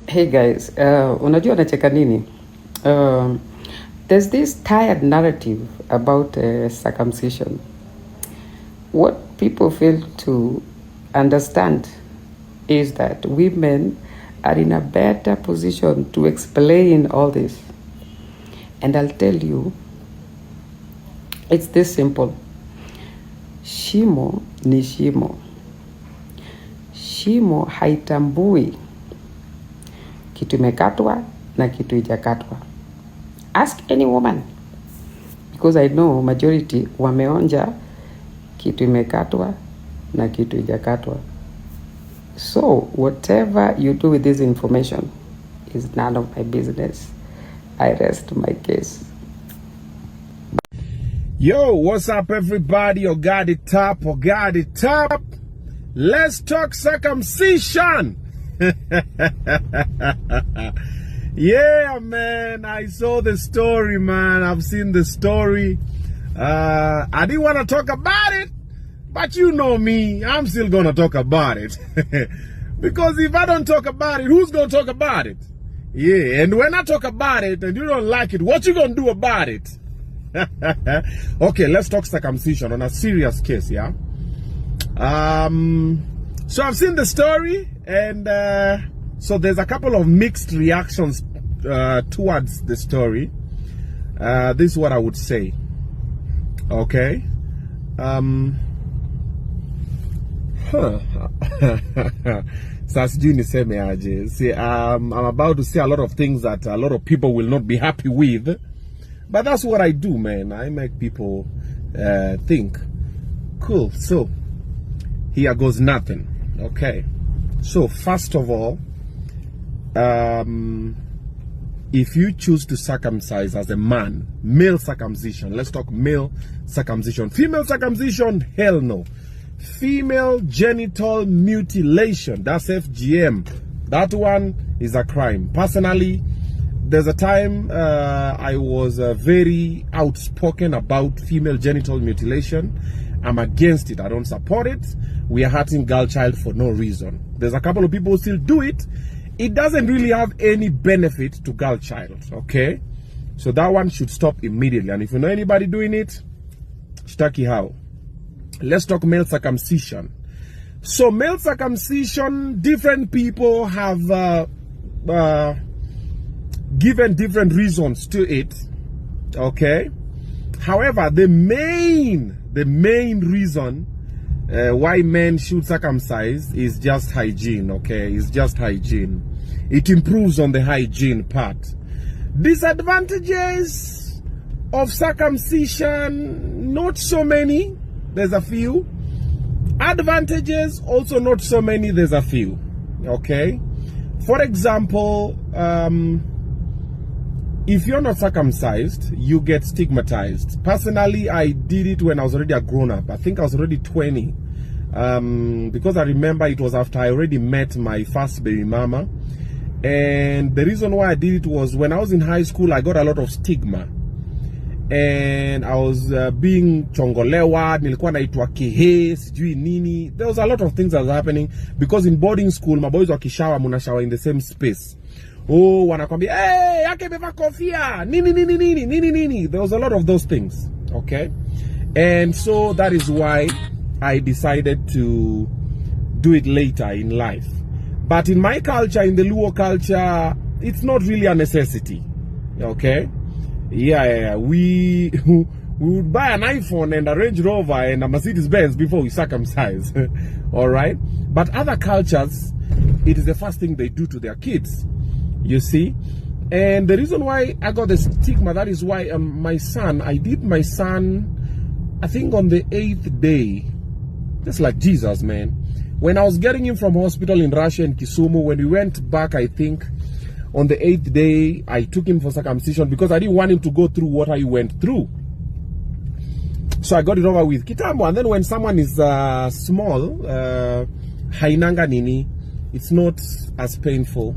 Hey guys, unajua nacheka nini? There's this tired narrative about circumcision. What people fail to understand is that women are in a better position to explain all this. And I'll tell you, it's this simple. Shimo ni shimo. Shimo haitambui kitu imekatwa na kitu ijakatwa. Ask any woman, because I know majority wameonja kitu imekatwa na kitu ijakatwa. So whatever you do with this information is none of my business. I rest my case. Yo, what's up everybody? OGA the top, OGA the top. Let's talk circumcision. Yeah, man, I saw the story, man. I've seen the story. I didn't want to talk about it, but you know me, I'm still gonna talk about it. Because if I don't talk about it, who's gonna talk about it? Yeah, and when I talk about it and you don't like it, what you gonna do about it? Okay, let's talk circumcision on a serious case, yeah? So I've seen the story, and so there's a couple of mixed reactions towards the story. This is what I would say. Okay. See, I'm about to say a lot of things that a lot of people will not be happy with, but that's what I do, man. I make people think. Cool. So here goes nothing. Okay. So first of all, if you choose to circumcise as a man, male circumcision, let's talk male circumcision. Female circumcision, hell no. Female genital mutilation, that's FGM. That one is a crime. Personally, there's a time I was very outspoken about female genital mutilation. I'm against it. I don't support it. We are hurting girl child for no reason. There's a couple of people who still do it. It doesn't really have any benefit to girl child, okay? So that one should stop immediately. And if you know anybody doing it, shtaki how. Let's talk male circumcision. So male circumcision, different people have given different reasons to it, okay? However, the main reason why men should circumcise is just hygiene, okay? It's just hygiene. It improves on the hygiene part. Disadvantages of circumcision, not so many. There's a few. Advantages, also not so many. There's a few, okay? For example, if you're not circumcised, you get stigmatized. Personally, I did it when I was already a grown-up. I think I was already 20. Because I remember it was after I already met my first baby mama. And the reason why I did it was when I was in high school, I got a lot of stigma. And I was being chongolewa, nilikuwa naitwa kehe, sijui nini. There was a lot of things that was happening. Because in boarding school, my boys wakishawa, muna shower in the same space. Oh, wanakwambia, hey, yake beba kofia, nini. There was a lot of those things, okay? And so that is why I decided to do it later in life. But in my culture, in the Luo culture, it's not really a necessity, okay? Yeah. We would buy an iPhone and a Range Rover and a Mercedes Benz before we circumcise, all right? But other cultures, it is the first thing they do to their kids. You see, and the reason why I got the stigma, that is why I did my son, I think on the 8th day, just like Jesus, man. When I was getting him from hospital in Russia and Kisumu, when we went back, I think on the 8th day, I took him for circumcision because I didn't want him to go through what I went through. So I got it over with kitambo. And then when someone is small, hainanga nini, it's not as painful.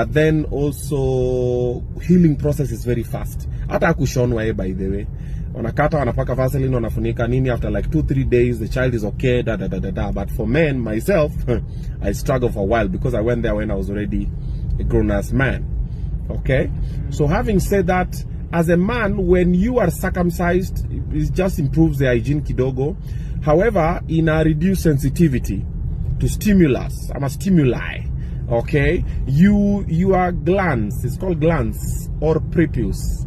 Then also healing process is very fast. Hata kushonwa by the way. Wanakata, wanapaka Vaseline, wanafunika nini, after like 2-3 days the child is okay, But for men, myself, I struggled for a while because I went there when I was already a grown-ass man. Okay? So having said that, as a man, when you are circumcised, it just improves the hygiene kidogo. However, in a reduced sensitivity to stimulus, stimuli, okay, your glands, it's called glands or prepuce,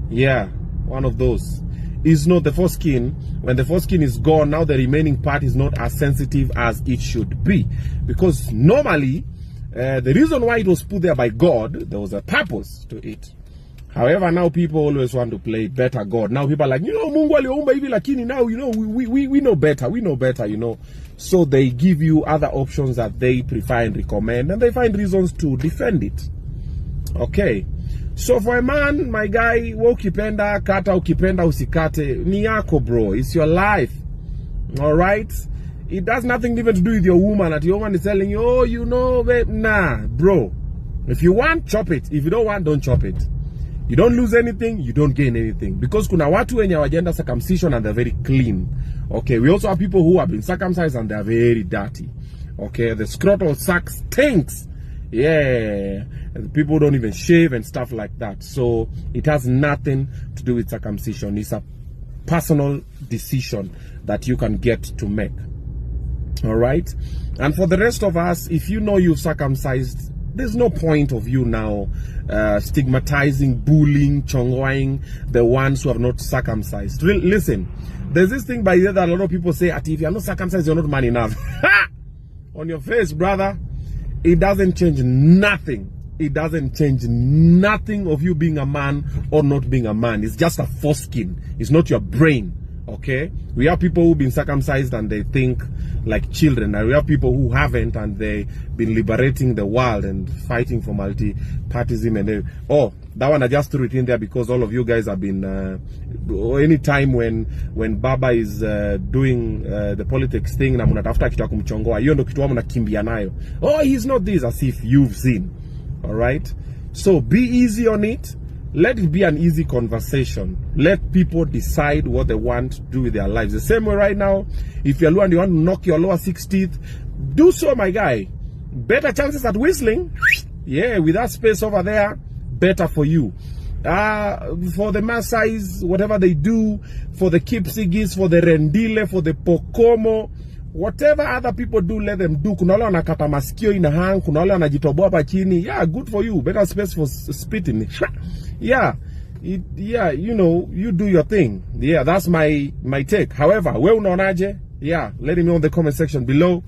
yeah, one of those, is not the foreskin. When the foreskin is gone, now the remaining part is not as sensitive as it should be, because normally the reason why it was put there by God, there was a purpose to it. However, now people always want to play better God. Now people are like, Mungu aliumba hivi lakini now, we know better. We know better, So they give you other options that they prefer and recommend, and they find reasons to defend it. Okay. So for a man, my guy, ukipenda, kata ukipenda usikate, ni yako, bro. It's your life. Alright? It has nothing even to do with your woman. That your woman is telling you, babe. Nah, bro. If you want, chop it. If you don't want, don't chop it. You don't lose anything, you don't gain anything. Because kuna watu wenye wajenda circumcision and they're very clean. Okay, we also have people who have been circumcised and they're very dirty. Okay, the scrotal sac stinks. Yeah, people don't even shave and stuff like that. So it has nothing to do with circumcision. It's a personal decision that you can get to make. All right? And for the rest of us, if you know you've circumcised, there's no point of you now stigmatizing, bullying, chongwaing the ones who have not circumcised. Listen, there's this thing by the that a lot of people say, if you're not circumcised, you're not man enough. On your face, brother. It doesn't change nothing. It doesn't change nothing of you being a man or not being a man. It's just a foreskin. It's not your brain. Okay? We have people who've been circumcised and they think like children. And we have people who haven't and they've been liberating the world and fighting for multi-partyism. And that one I just threw it in there because all of you guys have been any time when Baba is doing the politics thing na mnatafuta kitu ya kumchongoa, hiyo ndio kitu wao mnakimbia nayo. He's not this, as if you've seen. All right? So be easy on it. Let it be an easy conversation. Let people decide what they want to do with their lives. The same way right now, if you're low and you want to knock your lower 6 teeth, do so, my guy. Better chances at whistling. Yeah, with that space over there, better for you. For the Maasais, whatever they do, for the Kipsigis, for the Rendile, for the Pokomo, whatever other people do, let them do. Kuna wale wanakata masikio ina hang, kuna wale wanajitoboa hapa chini. Yeah, good for you. Better space for spitting. Yeah. You do your thing. Yeah, that's my take. However, we unaonaje? Yeah, let me know in the comment section below.